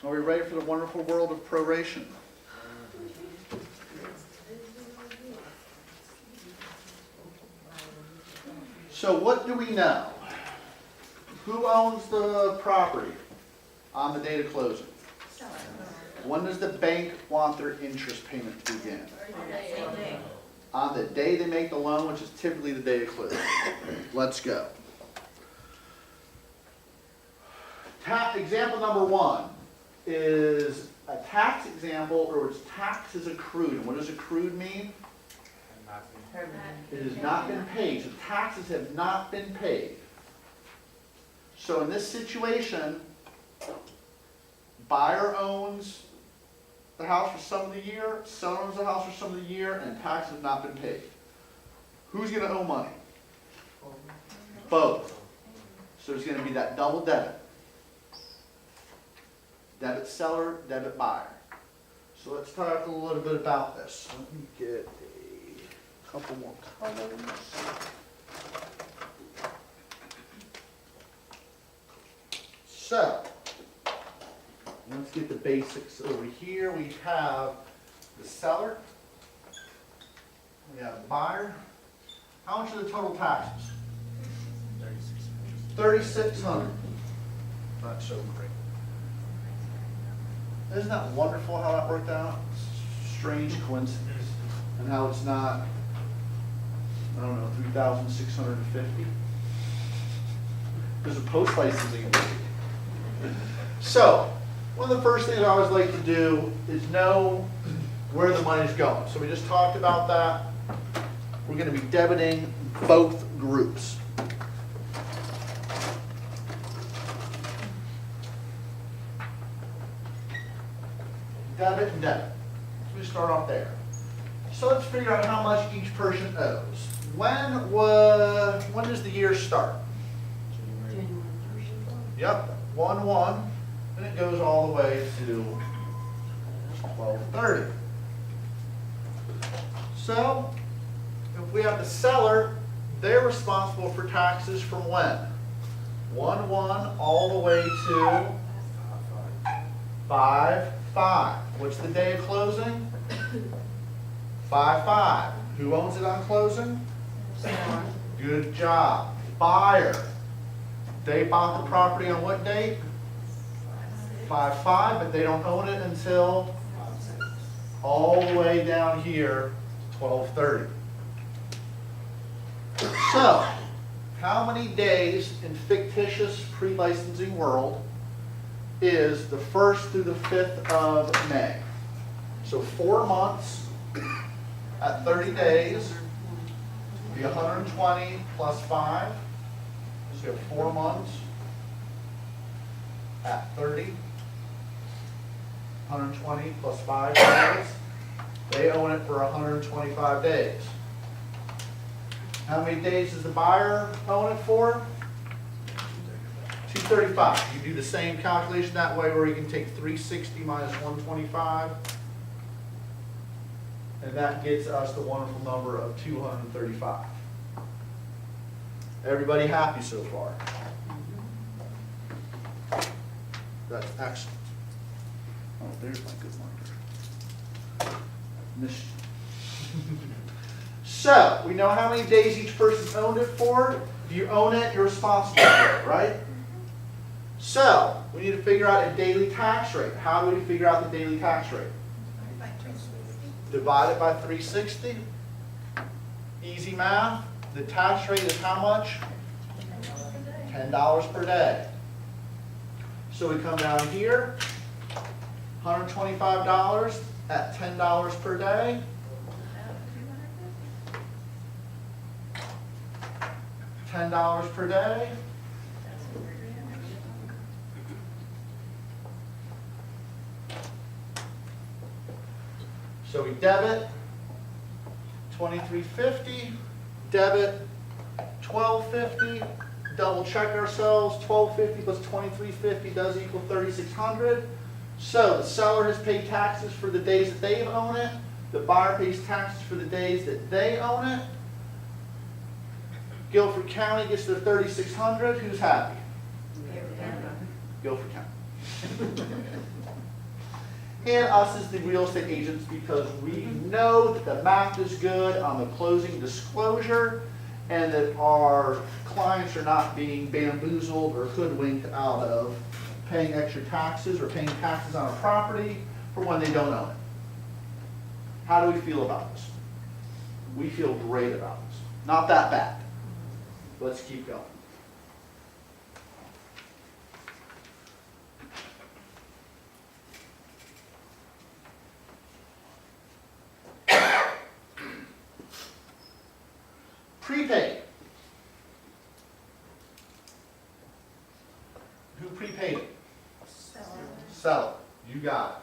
Are we ready for the wonderful world of proration? So what do we know? Who owns the property on the date of closing? When does the bank want their interest payment to begin? On the day they make the loan, which is typically the day of closing. Let's go. Example number 1 is a tax example, or it's taxes accrued. And what does accrued mean? It has not been paid. So taxes have not been paid. So in this situation, buyer owns the house for some of the year, seller owns the house for some of the year, and taxes have not been paid. Who's going to owe money? Both. So there's going to be that double debit. Debit seller, debit buyer. So let's talk a little bit about this. Let me get a couple more colors. So, let's get the basics over here. We have the seller. We have the buyer. How much are the total taxes? $3,600. Not so great. Isn't that wonderful how that worked out? Strange coincidence. And how it's not, I don't know, 3,650? There's a post licensing fee. So, one of the first things I always like to do is know where the money's going. So we just talked about that. We're going to be debiting both groups. Debit and debit. So we start off there. So let's figure out how much each person owes. When does the year start? Yep, 1/1, and it goes all the way to 12/30. So, if we have the seller, they're responsible for taxes from when? 1/1 all the way to 5/5. What's the day of closing? 5/5. Who owns it on closing? Good job. Buyer. They bought the property on what date? 5/5, but they don't own it until all the way down here, 12/30. So, how many days in fictitious pre-licensing world is the 1st through the 5th of May? So 4 months at 30 days would be 120 plus 5. So you have 4 months at 30. 120 plus 5 days. They own it for 125 days. How many days does the buyer own it for? 235. You do the same calculation that way, where you can take 360 minus 125, and that gets us the wonderful number of 235. Everybody happy so far? That's excellent. Oh, there's my good marker. So, we know how many days each person's owned it for. If you own it, you're responsible for it, right? So, we need to figure out a daily tax rate. How do we figure out the daily tax rate? Divide it by 360. Easy math. The tax rate is how much? $10 per day. So we come down here, $125 at $10 per day. $10 per day. So we debit $23.50, debit $12.50, double check ourselves, $12.50 plus $23.50 does equal $3,600. So the seller has paid taxes for the days that they own it, the buyer pays taxes for the days that they own it. Guilford County gets their $3,600. Who's happy? Guilford County. and us as the real estate agents, because we know that the math is good on the closing disclosure and that our clients are not being bamboozled or hoodwinked out of paying extra taxes or paying taxes on a property for when they don't own it. How do we feel about this? We feel great about this. Not that bad. Let's keep going. Prepaid. Who prepaid it? Seller. You got it.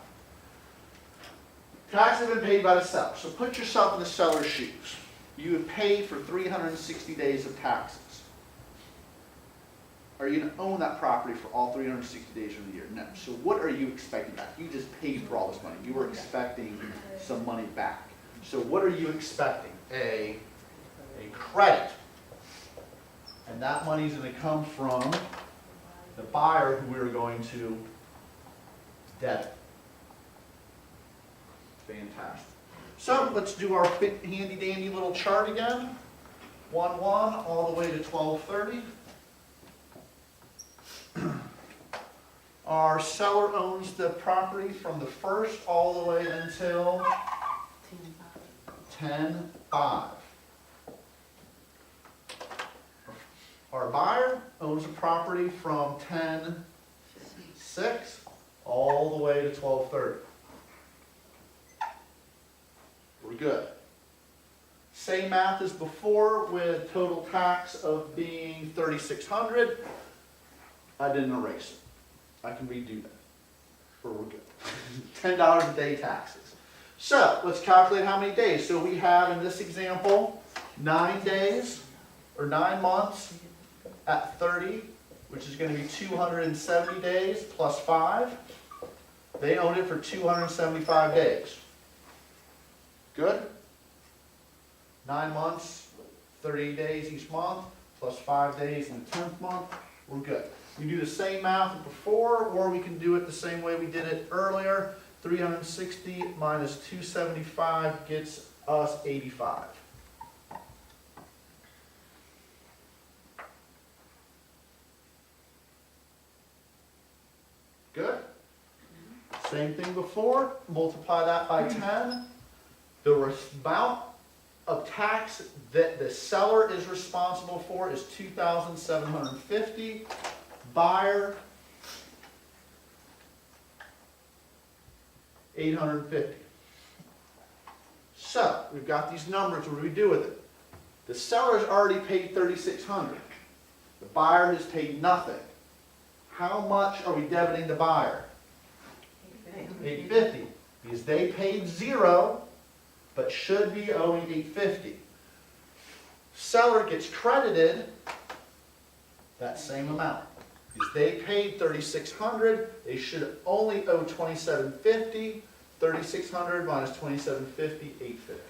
Taxes have been paid by the seller. So put yourself in the seller's shoes. You have paid for 360 days of taxes. Are you going to own that property for all 360 days of the year? No. So what are you expecting back? You just paid for all this money. You were expecting some money back. So what are you expecting? A credit. And that money is going to come from the buyer who we're going to debit. Fantastic. So let's do our handy dandy little chart again. 1-1 all the way to 1230. Our seller owns the property from the 1st all the way until 10/5. Our buyer owns the property from 10/6 all the way to 12/30. We're good. Same math as before with total tax of being $3,600. I didn't erase it. I can redo that. But we're good. $10 a day taxes. So let's calculate how many days. So we have in this example 9 days or 9 months at 30, which is going to be 270 days plus 5. They own it for 275 days. Good? 9 months, 30 days each month, plus 5 days in the 10th month. We're good. We can do the same math as before, or we can do it the same way we did it earlier. 360 minus 275 gets us 85. Good? Same thing before. Multiply that by 10. The amount of tax that the seller is responsible for is $2,750. Buyer, $850. So we've got these numbers. What do we do with it? The seller's already paid $3,600. The buyer has paid nothing. How much are we debiting the buyer? $850. Because they paid 0, but should be owing $850. Seller gets credited that same amount. Because they paid $3,600, they should only owe $2,750. $3,600 minus $2,750, $850.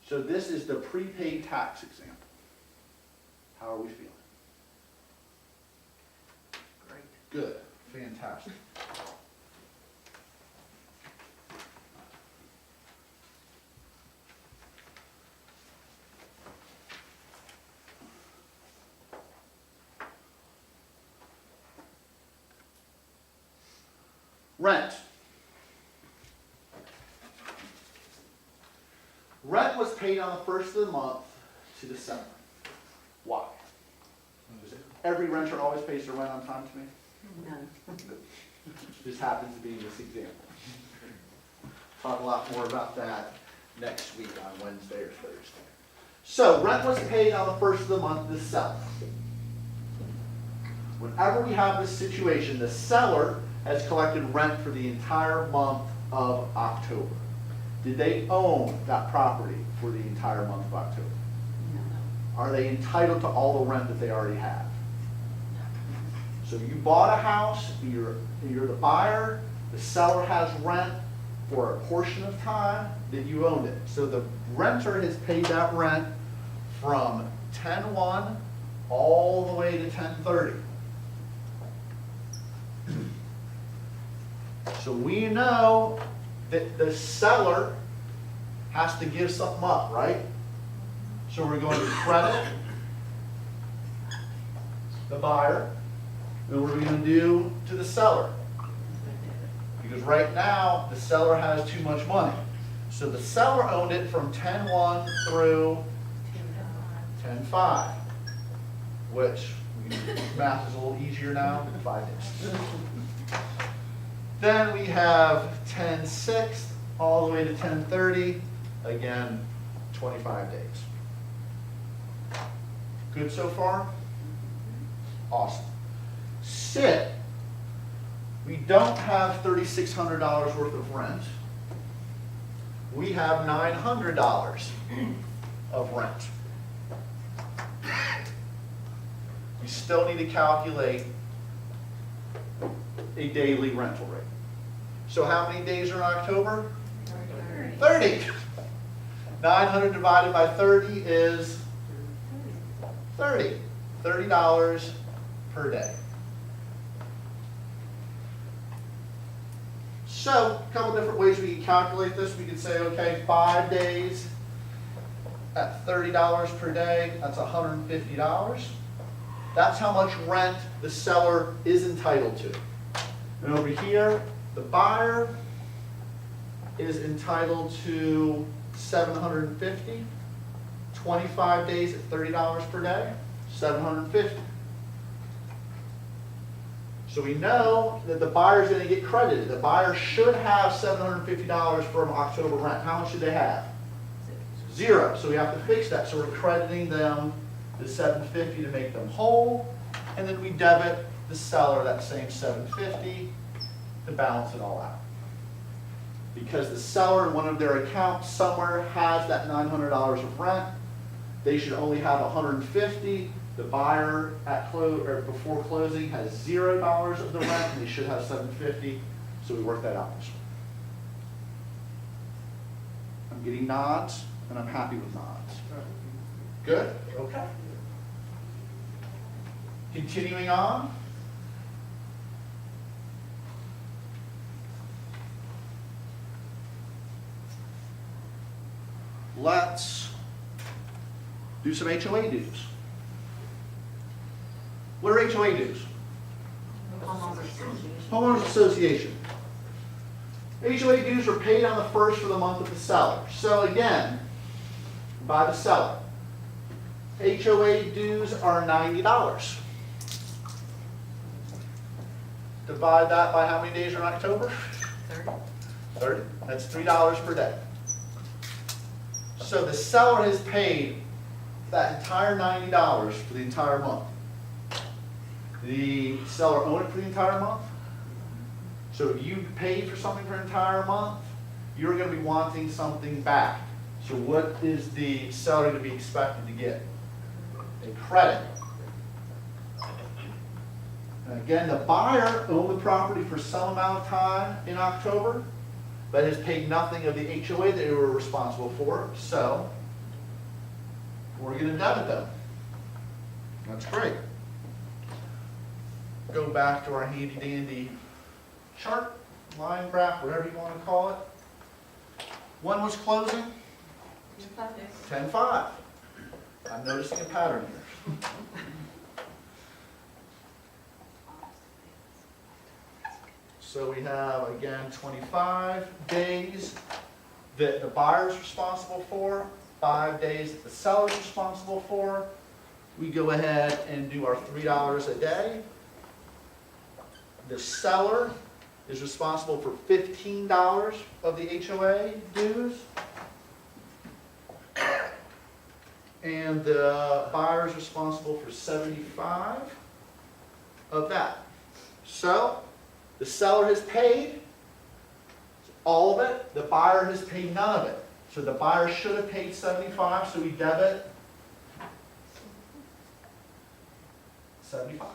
So this is the prepaid tax example. How are we feeling? Great. Good. Fantastic. Rent. Rent was paid on the 1st of the month to the seller. Why? Every renter always pays their rent on time to me? None. This happens to be in this example. Talk a lot more about that next week on Wednesday or Thursday. So rent was paid on the 1st of the month to the seller. Whenever we have this situation, the seller has collected rent for the entire month of October. Did they own that property for the entire month of October? No. Are they entitled to all the rent that they already have? So you bought a house, you're the buyer, the seller has rent for a portion of time that you owned it. So the renter has paid that rent from 10/1 all the way to 10/30. So we know that the seller has to give something up, right? So we're going to credit the buyer. And what are we going to do to the seller? Because right now, the seller has too much money. So the seller owned it from 10/1 through 10/5, which math is a little easier now than 5 days. Then we have 10/6 all the way to 10/30, again, 25 days. Good so far? Awesome. Sit. We don't have $3,600 worth of rent. We have $900 of rent. We still need to calculate a daily rental rate. So how many days are in October? 30. 900 divided by 30 is 30. $30 per day. So, a couple different ways we can calculate this. We could say, okay, 5 days at $30 per day, that's $150. That's how much rent the seller is entitled to. And over here, the buyer is entitled to $750. 25 days at $30 per day, $750. So we know that the buyer is going to get credited. The buyer should have $750 from October rent. How much should they have? 0. So we have to fix that. So we're crediting them the $750 to make them whole, and then we debit the seller that same $750 to balance it all out. Because the seller in one of their accounts somewhere has that $900 of rent, they should only have $150. The buyer at before closing has $0 of the rent, and they should have $750. So we work that out this way. I'm getting nods, and I'm happy with nods. Good? Okay. Continuing on. Let's do some HOA dues. What are HOA dues? Homeowners Association. HOA dues are paid on the first for the month of the seller. So again, by the seller. HOA dues are $90. Divide that by how many days are in October? 30. That's $3 per day. So the seller has paid that entire $90 for the entire month. The seller own it for the entire month. So if you paid for something for an entire month, you're going to be wanting something back. So what is the seller to be expected to get? A credit. And again, the buyer owned the property for some amount of time in October, but has paid nothing of the HOA that they were responsible for. So we're going to debit them. That's great. Go back to our handy dandy chart, line graph, whatever you want to call it. When was closing? 10/5. I'm noticing a pattern here. So we have, again, 25 days that the buyer is responsible for, 5 days that the seller is responsible for. We go ahead and do our $3 a day. The seller is responsible for $15 of the HOA dues. And the buyer is responsible for $75 of that. So the seller has paid all of it. The buyer has paid none of it. So the buyer should have paid $75, so we debit $75.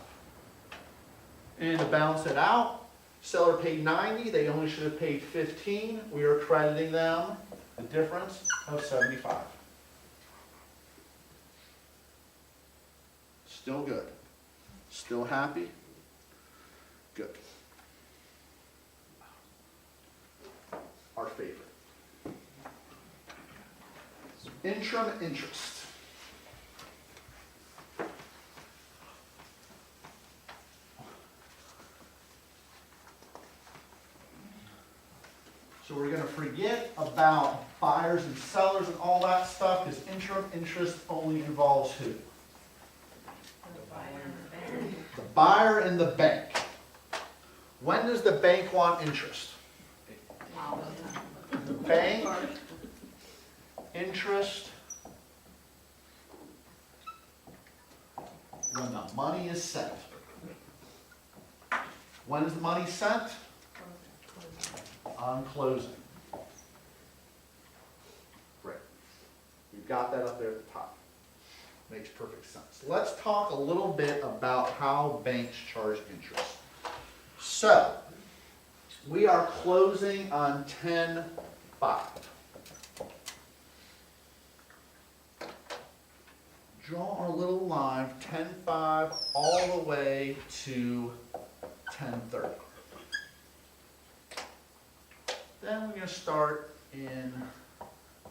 And to balance it out, seller paid $90, they only should have paid $15. We are crediting them the difference of $75. Still good. Still happy? Good. interim interest. So we're going to forget about buyers and sellers and all that stuff because interim interest only involves who? The buyer and the bank. When does the bank want interest? The bank interest when the money is sent. When is the money sent? On closing. Great. We've got that up there at the top. Makes perfect sense. Let's talk a little bit about how banks charge interest. So, we are closing on 10/5. Draw our little line, 10/5 all the way to 10/30. Then we're going to start in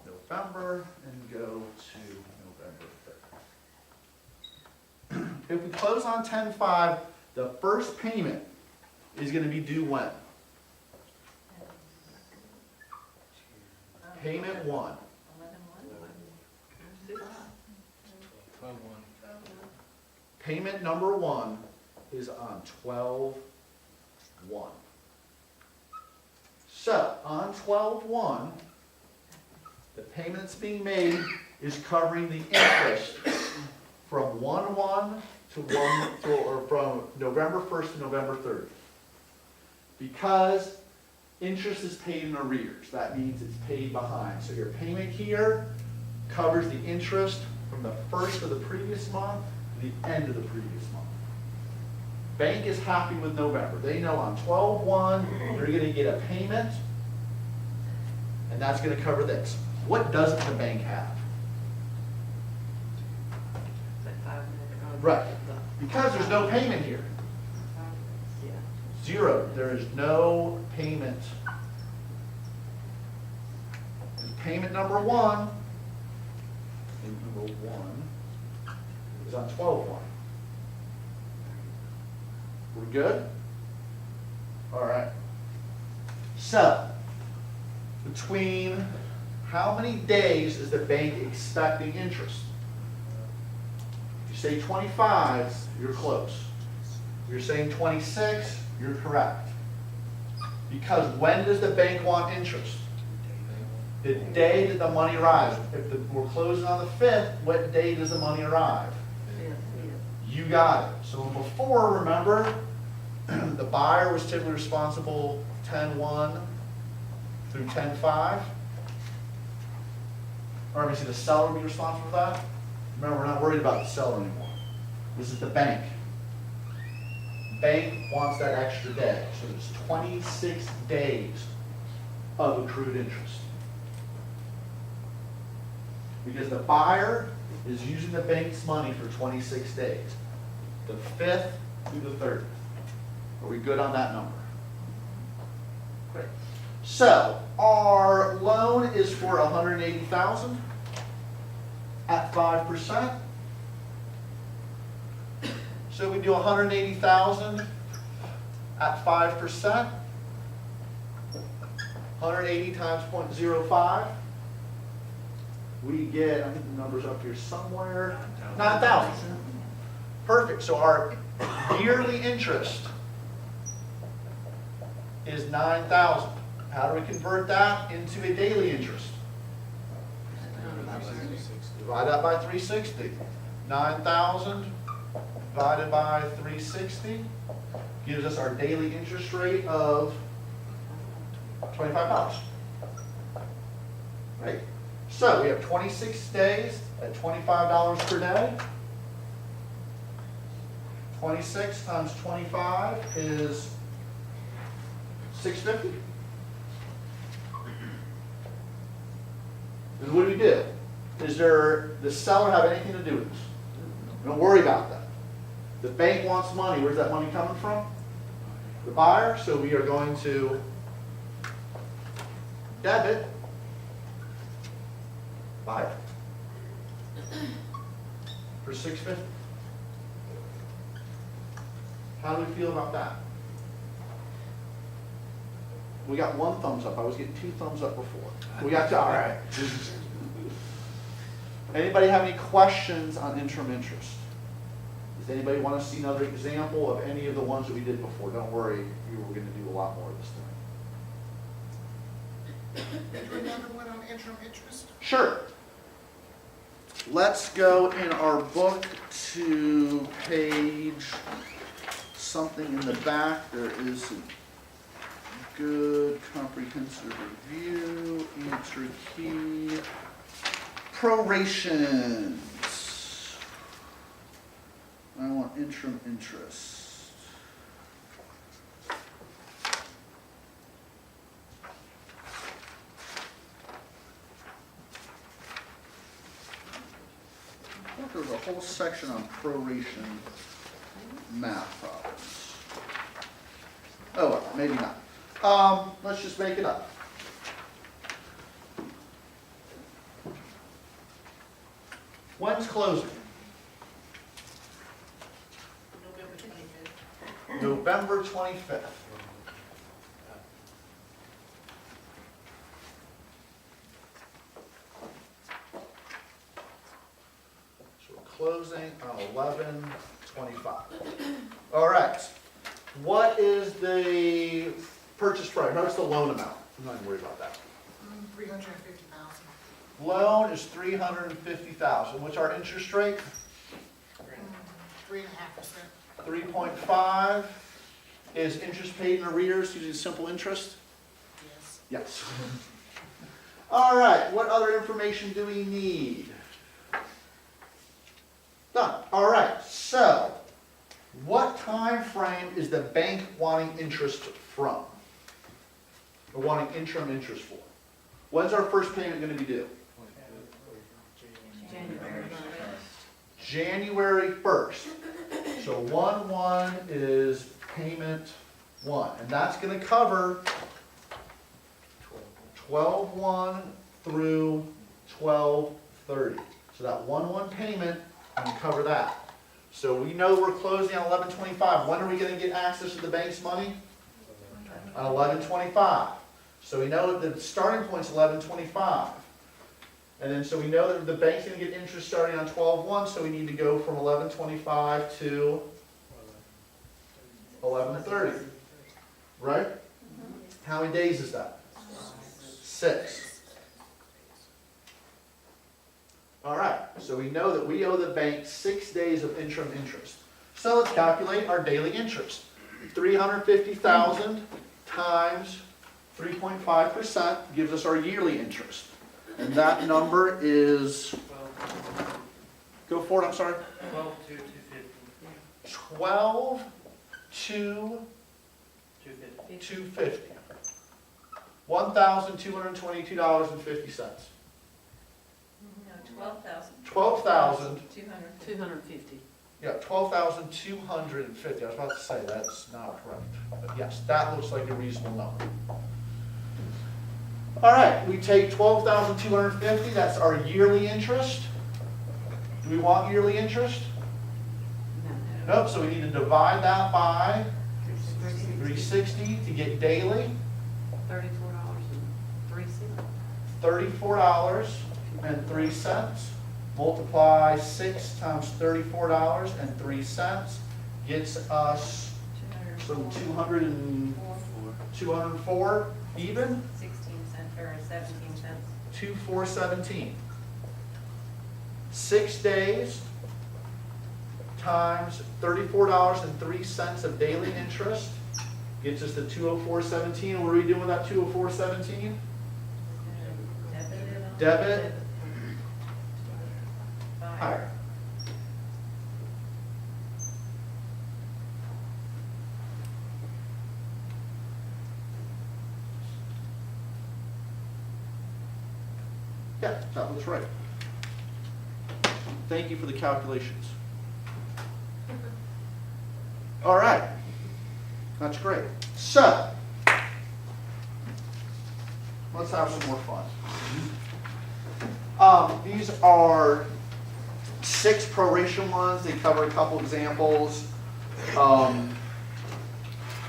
November and go to November 3rd. If we close on 10/5, the first payment is going to be due when? Payment 1. Payment number 1 is on 12/1. So, on 12/1, the payment that's being made is covering the interest from 1/1 or from November 1st to November 30th. Because interest is paid in arrears, that means it's paid behind. So your payment here covers the interest from the first of the previous month to the end of the previous month. Bank is happy with November. They know on 12/1 they're going to get a payment, and that's going to cover this. What doesn't the bank have? Right. Because there's no payment here. Zero. There is no payment. Payment number 1. Payment number 1 is on 12/1. We're good? All right. So, between how many days is the bank expecting interest? If you say 25, you're close. If you're saying 26, you're correct. Because when does the bank want interest? The day that the money arrives. If we're closing on the 5th, what day does the money arrive? You got it. So before, remember, the buyer was typically responsible 10/1 through 10/5. Or let me see, the seller would be responsible for that. Remember, we're not worried about the seller anymore. This is the bank. Bank wants that extra day. So there's 26 days of accrued interest. Because the buyer is using the bank's money for 26 days. The 5th through the 30th. Are we good on that number? Great. So, our loan is for $180,000 at 5%. So we do $180,000 at 5%. 180 times 0.05. We get, I think the number's up here somewhere, 9,000. Perfect. So our yearly interest is 9,000. How do we convert that into a daily interest? Divide that by 360. 9,000 divided by 360 gives us our daily interest rate of $25. Right? So we have 26 days at $25 per day. 26 times 25 is $650. And what do we do? Does the seller have anything to do with this? Don't worry about that. The bank wants money. Where's that money coming from? The buyer. So we are going to debit buyer. For $6.50? How do we feel about that? We got one thumbs up. I was getting 2 thumbs up before. We got all right. Anybody have any questions on interim interest? Does anybody want to see another example of any of the ones that we did before? Don't worry, we were going to do a lot more this time. Do another one on interim interest? Sure. Let's go in our book to page something in the back. There is a good comprehensive review, answer key, prorations. I want interim interest. I thought there was a whole section on proration math problems. Oh, well, maybe not. Let's just make it up. When's closing? November 25th. So we're closing on 11/25. All right. What is the purchase price? What's the loan amount? I'm not even worried about that. $350,000. Loan is $350,000. What's our interest rate? 3.5%. 3.5. Is interest paid in arrears using simple interest? Yes. Yes. All right, what other information do we need? Done. All right, so what time frame is the bank wanting interest from? Or wanting interim interest for? When's our first payment going to be due? January 1st. So 1/1 is payment 1, and that's going to cover 12/1 through 12/30. So that 1/1 payment will cover that. So we know we're closing on 11/25. When are we going to get access to the bank's money? On 11/25. So we know that the starting point's 11/25. And then so we know that the bank's going to get interest starting on 12/1, so we need to go from 11/25 to 11/30. Right? How many days is that? 6. All right, so we know that we owe the bank 6 days of interim interest. So let's calculate our daily interest. 350,000 times 3.5% gives us our yearly interest. And that number is, go for it, I'm sorry. 12 to 250. $1,222.50. No, 12,000. 12,000. 250. Yeah, 12,250. I was about to say that's not correct. But yes, that looks like a reasonable number. All right, we take 12,250. That's our yearly interest. Do we want yearly interest? No. Nope, so we need to divide that by 360 to get daily. $34.03. Multiply 6 times $34.03 gets us some 204 even. 16 cents or 17 cents. 2,417. 6 days times $34.03 of daily interest gets us to 204.17. What are we doing with that 204.17? Debit. Higher. Yeah, that looks right. Thank you for the calculations. All right. That's great. So, let's have some more fun. These are 6 proration ones, they cover a couple examples.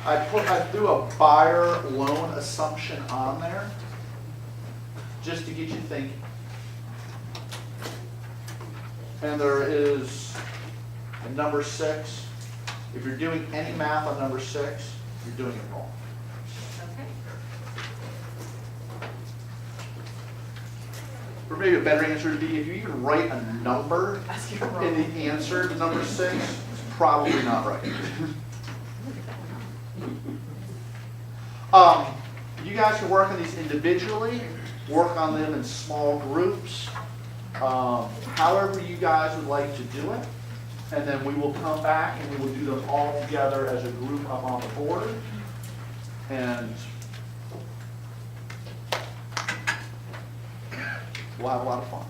I threw a buyer loan assumption on there, just to get you thinking. And there is a number 6. If you're doing any math on number 6, you're doing it wrong. Okay. Or maybe a better answer would be, if you even write a number in the answer to number 6, it's probably not right. You guys can work on these individually, work on them in small groups, however you guys would like to do it. And then we will come back and we will do them all together as a group up on the board. And we'll have a lot of fun.